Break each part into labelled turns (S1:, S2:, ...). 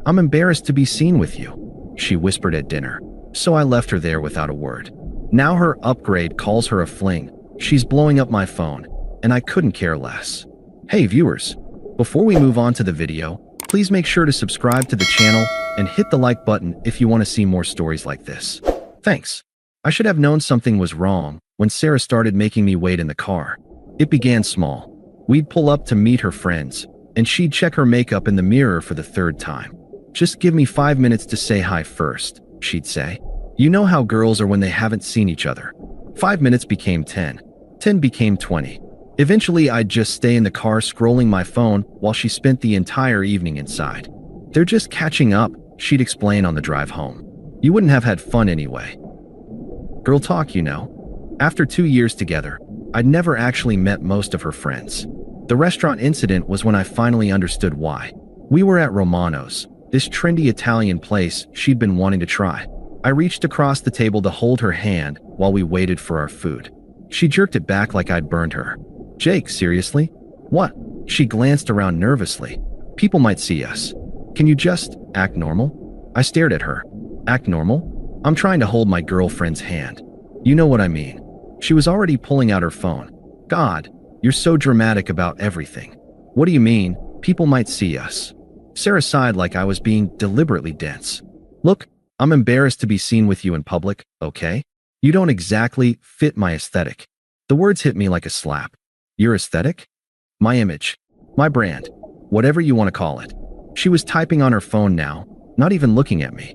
S1: I'm embarrassed to be seen with you," she whispered at dinner. So I left her there without a word. Now her upgrade calls her a fling. She's blowing up my phone, and I couldn't care less. Hey viewers, before we move on to the video, please make sure to subscribe to the channel and hit the like button if you want to see more stories like this. Thanks. I should have known something was wrong when Sarah started making me wait in the car. It began small. We'd pull up to meet her friends, and she'd check her makeup in the mirror for the third time. "Just give me 5 minutes to say hi first," she'd say. You know how girls are when they haven't seen each other. 5 minutes became 10. 10 became 20. Eventually, I'd just stay in the car scrolling my phone while she spent the entire evening inside. "They're just catching up," she'd explain on the drive home. "You wouldn't have had fun anyway." Girl talk, you know. After 2 years together, I'd never actually met most of her friends. The restaurant incident was when I finally understood why. We were at Romano's, this trendy Italian place she'd been wanting to try. I reached across the table to hold her hand while we waited for our food. She jerked it back like I'd burned her. "Jake, seriously? What?" She glanced around nervously. "People might see us. Can you just act normal?" I stared at her. "Act normal? I'm trying to hold my girlfriend's hand. You know what I mean." She was already pulling out her phone. "God, you're so dramatic about everything. What do you mean, people might see us?" Sarah sighed like I was being deliberately dense. "Look, I'm embarrassed to be seen with you in public, okay? You don't exactly fit my aesthetic." The words hit me like a slap. Your aesthetic? My image. My brand. Whatever you want to call it. She was typing on her phone now, not even looking at me.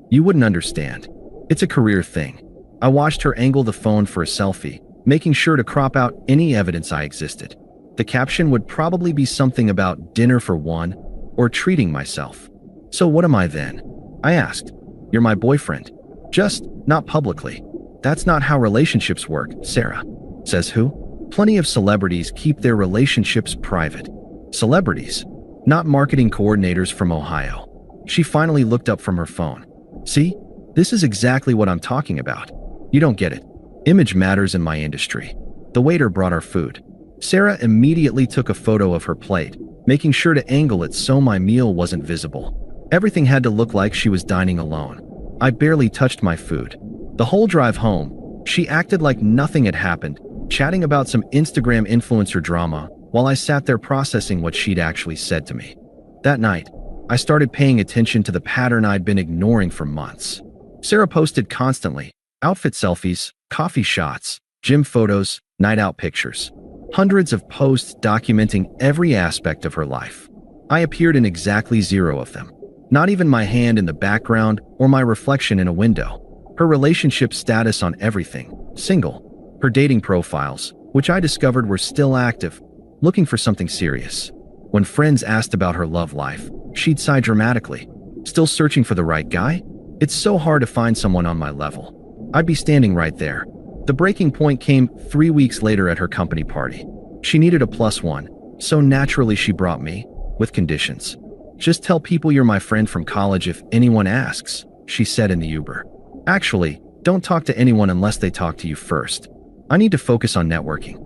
S1: "You wouldn't understand. It's a career thing." I watched her angle the phone for a selfie, making sure to crop out any evidence I existed. The caption would probably be something about dinner for one or treating myself. "So what am I then?" I asked. "You're my boyfriend. Just not publicly." "That's not how relationships work, Sarah." "Says who?" "Plenty of celebrities keep their relationships private." "Celebrities? Not marketing coordinators from Ohio." She finally looked up from her phone. "See? This is exactly what I'm talking about. You don't get it. Image matters in my industry." The waiter brought our food. Sarah immediately took a photo of her plate, making sure to angle it so my meal wasn't visible. Everything had to look like she was dining alone. I barely touched my food. The whole drive home, she acted like nothing had happened, chatting about some Instagram influencer drama while I sat there processing what she'd actually said to me. That night, I started paying attention to the pattern I'd been ignoring for months. Sarah posted constantly: outfit selfies, coffee shots, gym photos, night out pictures. Hundreds of posts documenting every aspect of her life. I appeared in exactly 0 of them. Not even my hand in the background or my reflection in a window. Her relationship status on everything: single. Her dating profiles, which I discovered were still active, looking for something serious. When friends asked about her love life, she'd sigh dramatically. "Still searching for the right guy? It's so hard to find someone on my level." I'd be standing right there. The breaking point came 3 weeks later at her company party. She needed a +1, so naturally she brought me, with conditions. "Just tell people you're my friend from college if anyone asks," she said in the Uber. "Actually, don't talk to anyone unless they talk to you first. I need to focus on networking."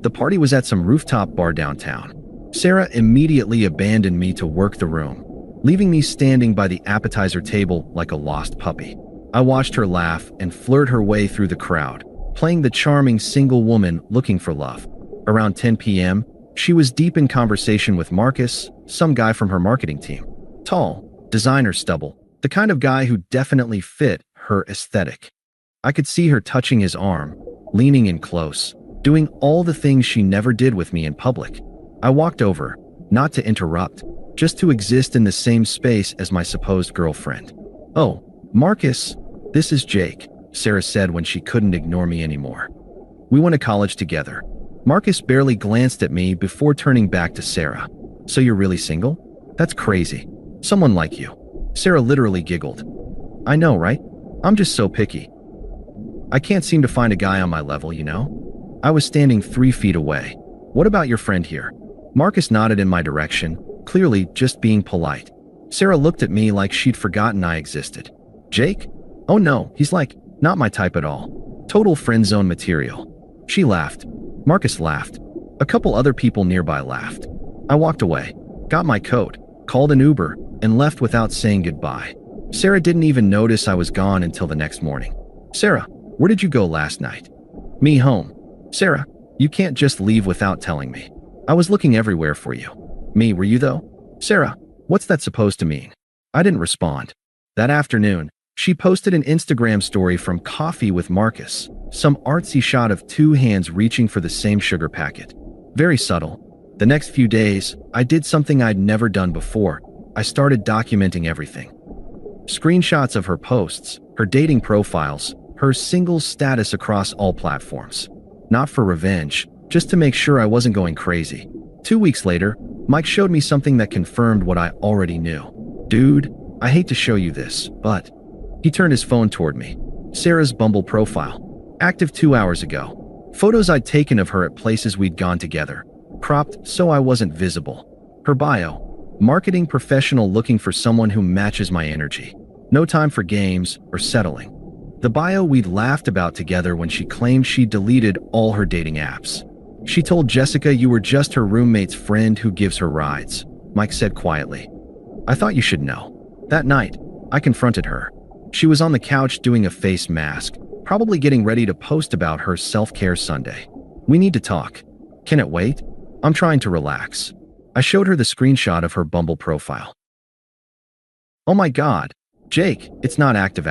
S1: The party was at some rooftop bar downtown. Sarah immediately abandoned me to work the room, leaving me standing by the appetizer table like a lost puppy. I watched her laugh and flirt her way through the crowd, playing the charming single woman looking for love. Around 10 p.m., she was deep in conversation with Marcus, some guy from her marketing team. Tall, designer stubble, the kind of guy who definitely fit her aesthetic. I could see her touching his arm, leaning in close, doing all the things she never did with me in public. I walked over, not to interrupt, just to exist in the same space as my supposed girlfriend. "Oh, Marcus, this is Jake," Sarah said when she couldn't ignore me anymore. "We went to college together." Marcus barely glanced at me before turning back to Sarah. "So you're really single? That's crazy. Someone like you." Sarah literally giggled. "I know, right? I'm just so picky. I can't seem to find a guy on my level, you know?" I was standing 3 feet away. "What about your friend here?" Marcus nodded in my direction, clearly just being polite. Sarah looked at me like she'd forgotten I existed. "Jake? Oh no, he's like, not my type at all. Total friend zone material." She laughed. Marcus laughed. A couple other people nearby laughed. I walked away, got my coat, called an Uber, and left without saying goodbye. Sarah didn't even notice I was gone until the next morning. Sarah, where did you go last night? Me, home. Sarah, you can't just leave without telling me. I was looking everywhere for you. Me, were you though? Sarah, what's that supposed to mean? I didn't respond. That afternoon, she posted an Instagram story from Coffee with Marcus, some artsy shot of two hands reaching for the same sugar packet. Very subtle. The next few days, I did something I'd never done before. I started documenting everything. Screenshots of her posts, her dating profiles, her singles status across all platforms. Not for revenge, just to make sure I wasn't going crazy. 2 weeks later, Mike showed me something that confirmed what I already knew. Dude, I hate to show you this, but... He turned his phone toward me. Sarah's Bumble profile. Active 2 hours ago. Photos I'd taken of her at places we'd gone together. Cropped so I wasn't visible. Her bio. Marketing professional looking for someone who matches my energy. No time for games or settling. The bio we'd laughed about together when she claimed she deleted all her dating apps. She told Jessica you were just her roommate's friend who gives her rides, Mike said quietly. I thought you should know. That night, I confronted her. She was on the couch doing a face mask, probably getting ready to post about her self-care Sunday. We need to talk. Can it wait? I'm trying to relax. I showed her the screenshot of her Bumble profile. Oh my God, Jake, it's not active.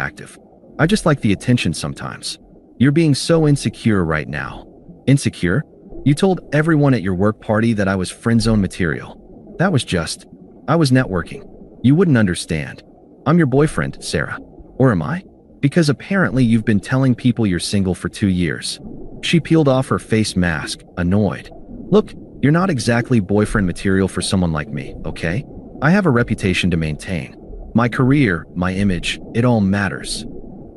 S1: I just like the attention sometimes. You're being so insecure right now. Insecure? You told everyone at your work party that I was friend-zone material. That was just... I was networking. You wouldn't understand. I'm your boyfriend, Sarah. Or am I? Because apparently you've been telling people you're single for 2 years. She peeled off her face mask, annoyed. Look, you're not exactly boyfriend material for someone like me, okay? I have a reputation to maintain. My career, my image, it all matters.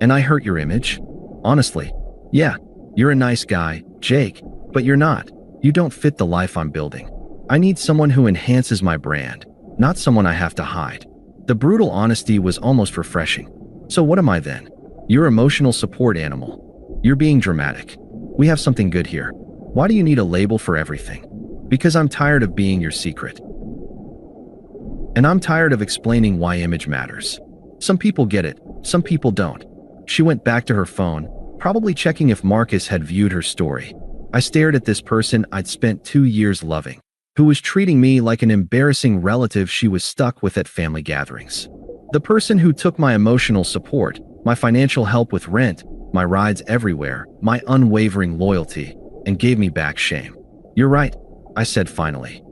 S1: And I hurt your image? Honestly, yeah, you're a nice guy, Jake, but you're not. You don't fit the life I'm building. I need someone who enhances my brand, not someone I have to hide. The brutal honesty was almost refreshing. So what am I then? Your emotional support animal. You're being dramatic. We have something good here. Why do you need a label for everything? Because I'm tired of being your secret. And I'm tired of explaining why image matters. Some people get it, some people don't. She went back to her phone, probably checking if Marcus had viewed her story. I stared at this person I'd spent 2 years loving, who was treating me like an embarrassing relative she was stuck with at family gatherings. The person who took my emotional support, my financial help with rent, my rides everywhere, my unwavering loyalty, and gave me back shame. You're right, I said finally.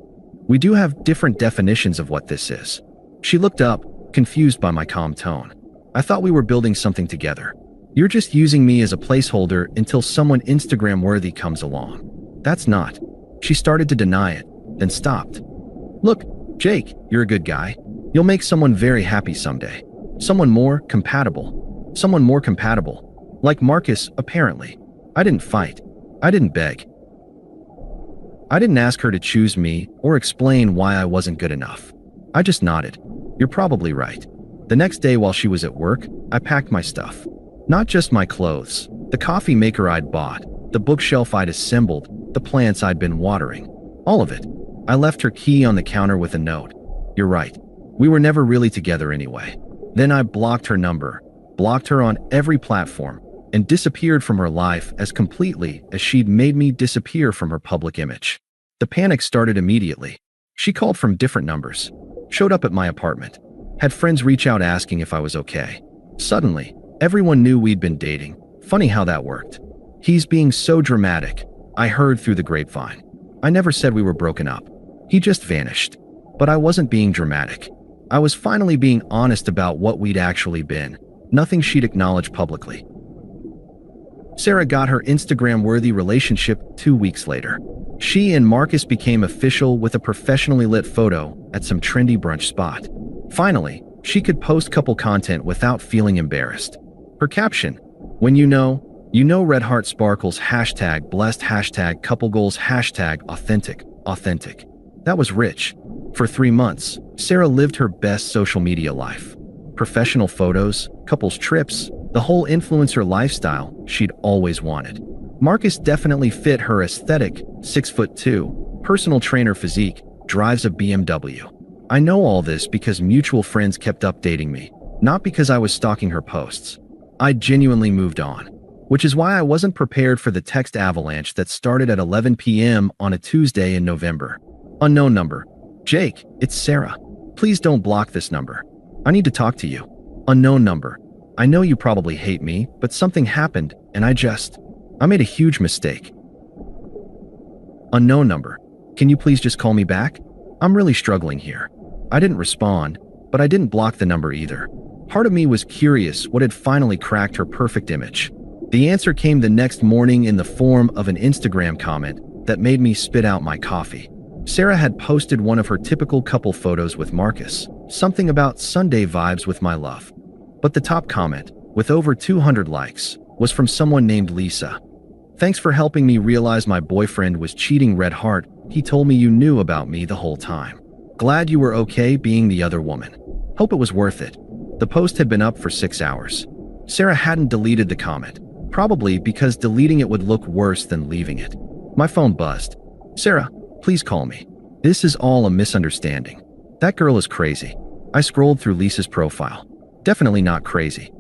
S1: We do have different definitions of what this is. She looked up, confused by my calm tone. I thought we were building something together. You're just using me as a placeholder until someone Instagram-worthy comes along. That's not. She started to deny it, then stopped. Look, Jake, you're a good guy. You'll make someone very happy someday. Someone more compatible. Someone more compatible. Like Marcus, apparently. I didn't fight. I didn't beg. I didn't ask her to choose me or explain why I wasn't good enough. I just nodded. You're probably right. The next day while she was at work, I packed my stuff. Not just my clothes, the coffee maker I'd bought, the bookshelf I'd assembled, the plants I'd been watering. All of it. I left her key on the counter with a note. You're right. We were never really together anyway. Then I blocked her number, blocked her on every platform, and disappeared from her life as completely as she'd made me disappear from her public image. The panic started immediately. She called from different numbers, showed up at my apartment, had friends reach out asking if I was okay. Suddenly, everyone knew we'd been dating. Funny how that worked. He's being so dramatic, I heard through the grapevine. I never said we were broken up. He just vanished. But I wasn't being dramatic. I was finally being honest about what we'd actually been, nothing she'd acknowledge publicly. Sarah got her Instagram-worthy relationship 2 weeks later. She and Marcus became official with a professionally lit photo at some trendy brunch spot. Finally, she could post couple content without feeling embarrassed. Her caption, when you know red heart sparkles, hashtag blessed, hashtag couple goals, hashtag authentic. That was rich. For 3 months, Sarah lived her best social media life. Professional photos, couples trips, the whole influencer lifestyle she'd always wanted. Marcus definitely fit her aesthetic, 6'2", personal trainer physique, drives a BMW. I know all this because mutual friends kept updating me, not because I was stalking her posts. I genuinely moved on, which is why I wasn't prepared for the text avalanche that started at 11 p.m. on a Tuesday in November. Unknown number. Jake, it's Sarah. Please don't block this number. I need to talk to you. Unknown number. I know you probably hate me, but something happened, and I made a huge mistake. Unknown number. Can you please just call me back? I'm really struggling here. I didn't respond, but I didn't block the number either. Part of me was curious what had finally cracked her perfect image. The answer came the next morning in the form of an Instagram comment that made me spit out my coffee. Sarah had posted one of her typical couple photos with Marcus, something about Sunday vibes with my love. But the top comment, with over 200 likes, was from someone named Lisa. Thanks for helping me realize my boyfriend was cheating, red heart. He told me you knew about me the whole time. Glad you were okay being the other woman. Hope it was worth it. The post had been up for 6 hours. Sarah hadn't deleted the comment, probably because deleting it would look worse than leaving it. My phone buzzed. Sarah, please call me. This is all a misunderstanding. That girl is crazy. I scrolled through Lisa's profile. Definitely not crazy.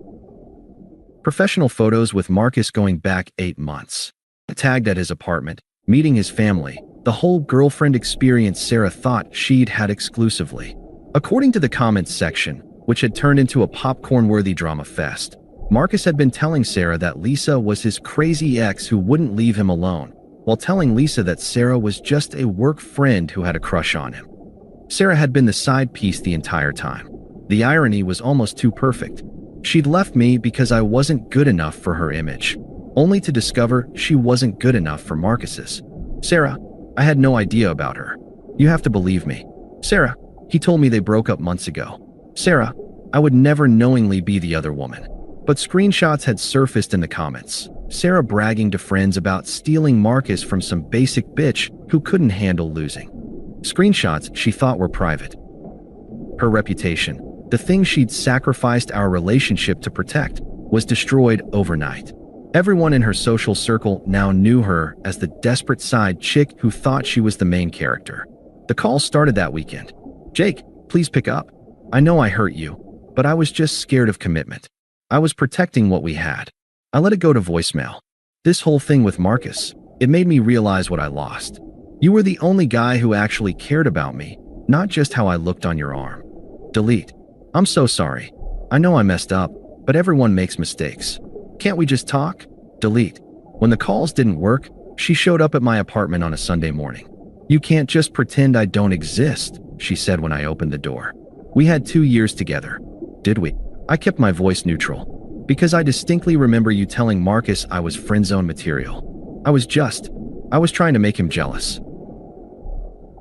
S1: Professional photos with Marcus going back 8 months. Tagged at his apartment, meeting his family. The whole girlfriend experience Sarah thought she'd had exclusively. According to the comments section, which had turned into a popcorn-worthy drama fest, Marcus had been telling Sarah that Lisa was his crazy ex who wouldn't leave him alone, while telling Lisa that Sarah was just a work friend who had a crush on him. Sarah had been the side piece the entire time. The irony was almost too perfect. She'd left me because I wasn't good enough for her image, only to discover she wasn't good enough for Marcus's. Sarah, I had no idea about her. You have to believe me. Sarah, he told me they broke up months ago. Sarah, I would never knowingly be the other woman. But screenshots had surfaced in the comments. Sarah bragging to friends about stealing Marcus from some basic bitch who couldn't handle losing. Screenshots she thought were private. Her reputation, the thing she'd sacrificed our relationship to protect, was destroyed overnight. Everyone in her social circle now knew her as the desperate side chick who thought she was the main character. The call started that weekend. Jake, please pick up. I know I hurt you, but I was just scared of commitment. I was protecting what we had. I let it go to voicemail. This whole thing with Marcus, it made me realize what I lost. You were the only guy who actually cared about me, not just how I looked on your arm. Delete. I'm so sorry. I know I messed up, but everyone makes mistakes. Can't we just talk? Delete. When the calls didn't work, she showed up at my apartment on a Sunday morning. You can't just pretend I don't exist, she said when I opened the door. We had 2 years together. Did we? I kept my voice neutral, because I distinctly remember you telling Marcus I was friend-zone material. I was trying to make him jealous.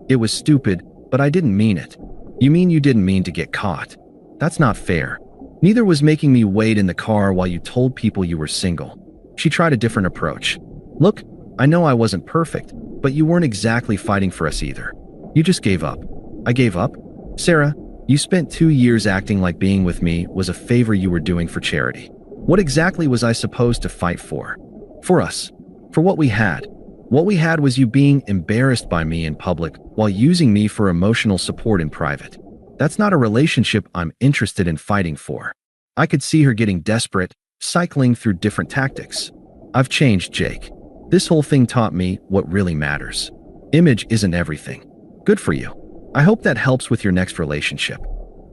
S1: It was stupid, but I didn't mean it. You mean you didn't mean to get caught? That's not fair. Neither was making me wait in the car while you told people you were single. She tried a different approach. Look, I know I wasn't perfect, but you weren't exactly fighting for us either. You just gave up. I gave up? Sarah, you spent 2 years acting like being with me was a favor you were doing for charity. What exactly was I supposed to fight for? For us. For what we had. What we had was you being embarrassed by me in public while using me for emotional support in private. That's not a relationship I'm interested in fighting for. I could see her getting desperate, cycling through different tactics. I've changed, Jake. This whole thing taught me what really matters. Image isn't everything. Good for you. I hope that helps with your next relationship.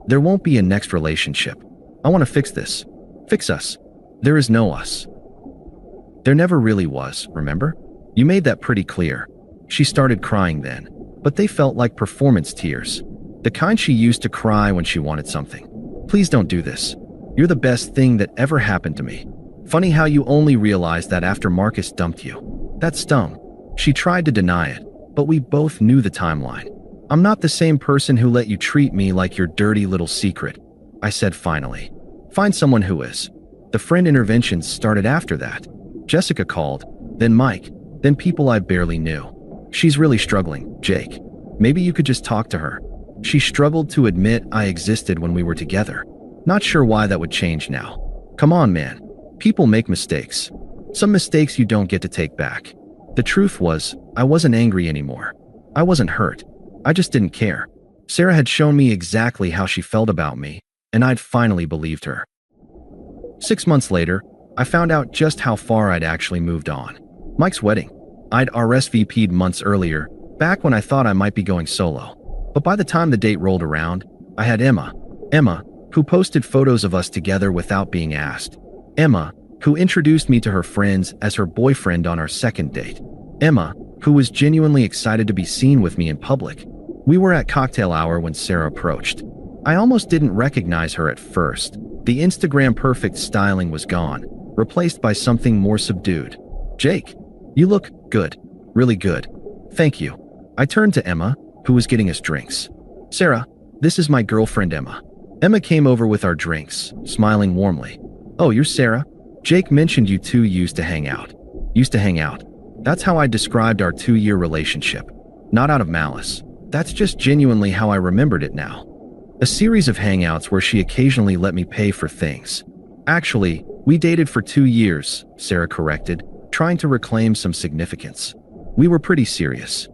S1: There won't be a next relationship. I want to fix this. Fix us. There is no us. There never really was, remember? You made that pretty clear. She started crying then, but they felt like performance tears. The kind she used to cry when she wanted something. Please don't do this. You're the best thing that ever happened to me. Funny how you only realized that after Marcus dumped you. That stung. She tried to deny it, but we both knew the timeline. I'm not the same person who let you treat me like your dirty little secret, I said finally. Find someone who is. The friend interventions started after that. Jessica called, then Mike, then people I barely knew. She's really struggling, Jake. Maybe you could just talk to her. She struggled to admit I existed when we were together. Not sure why that would change now. Come on, man. People make mistakes. Some mistakes you don't get to take back. The truth was, I wasn't angry anymore. I wasn't hurt. I just didn't care. Sarah had shown me exactly how she felt about me, and I'd finally believed her. 6 months later, I found out just how far I'd actually moved on. Mike's wedding. I'd RSVP'd months earlier, back when I thought I might be going solo. But by the time the date rolled around, I had Emma, who posted photos of us together without being asked. Emma, who introduced me to her friends as her boyfriend on our second date. Emma, who was genuinely excited to be seen with me in public. We were at cocktail hour when Sarah approached. I almost didn't recognize her at first. The Instagram perfect styling was gone, replaced by something more subdued. "Jake, you look good. Really good. Thank you." I turned to Emma, who was getting us drinks. "Sarah, this is my girlfriend Emma." Emma came over with our drinks, smiling warmly. "Oh, you're Sarah? Jake mentioned you two used to hang out." Used to hang out. That's how I described our 2-year relationship. Not out of malice. That's just genuinely how I remembered it now. A series of hangouts where she occasionally let me pay for things. "Actually, we dated for 2 years, Sarah corrected, trying to reclaim some significance. "We were pretty serious.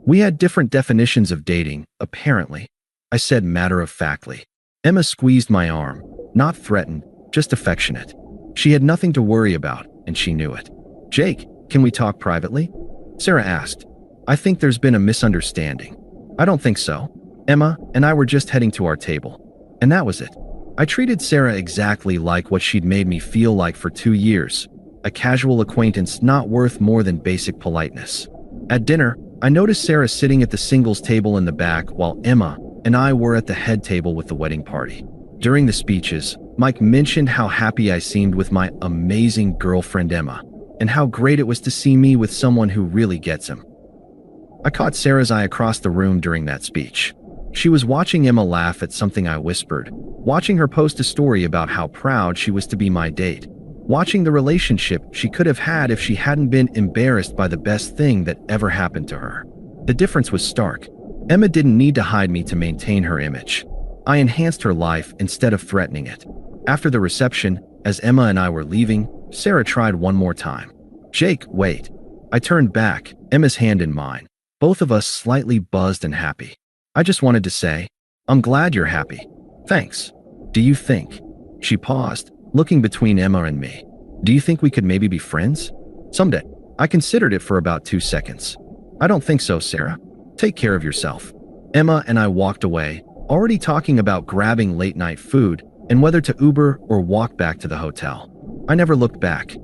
S1: We had different definitions of dating, apparently," I said matter-of-factly. Emma squeezed my arm, not threatened, just affectionate. She had nothing to worry about, and she knew it. "Jake, can we talk privately?" Sarah asked. "I think there's been a misunderstanding." "I don't think so. Emma and I were just heading to our table. And that was it." I treated Sarah exactly like what she'd made me feel like for 2 years. A casual acquaintance not worth more than basic politeness. At dinner, I noticed Sarah sitting at the singles table in the back while Emma and I were at the head table with the wedding party. During the speeches, Mike mentioned how happy I seemed with my amazing girlfriend Emma, and how great it was to see me with someone who really gets him. I caught Sarah's eye across the room during that speech. She was watching Emma laugh at something I whispered, watching her post a story about how proud she was to be my date, watching the relationship she could have had if she hadn't been embarrassed by the best thing that ever happened to her. The difference was stark. Emma didn't need to hide me to maintain her image. I enhanced her life instead of threatening it. After the reception, as Emma and I were leaving, Sarah tried one more time. "Jake, wait." I turned back, Emma's hand in mine, both of us slightly buzzed and happy. "I just wanted to say, I'm glad you're happy. Thanks. Do you think?" She paused, looking between Emma and me. "Do you think we could maybe be friends? Someday." I considered it for about 2 seconds. "I don't think so, Sarah. Take care of yourself." Emma and I walked away, already talking about grabbing late-night food and whether to Uber or walk back to the hotel. I never looked back.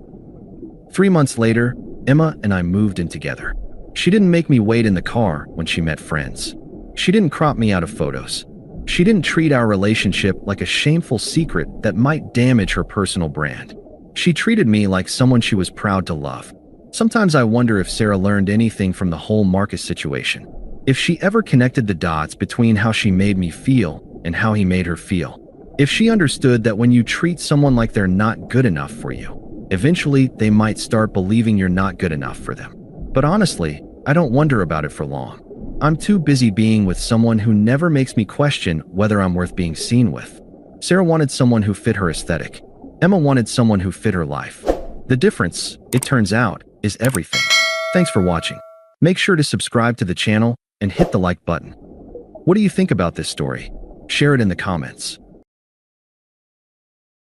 S1: 3 months later, Emma and I moved in together. She didn't make me wait in the car when she met friends. She didn't crop me out of photos. She didn't treat our relationship like a shameful secret that might damage her personal brand. She treated me like someone she was proud to love. Sometimes I wonder if Sarah learned anything from the whole Marcus situation. If she ever connected the dots between how she made me feel and how he made her feel. If she understood that when you treat someone like they're not good enough for you, eventually they might start believing you're not good enough for them. But honestly, I don't wonder about it for long. I'm too busy being with someone who never makes me question whether I'm worth being seen with. Sarah wanted someone who fit her aesthetic. Emma wanted someone who fit her life. The difference, it turns out, is everything. Thanks for watching. Make sure to subscribe to the channel and hit the like button. What do you think about this story? Share it in the comments.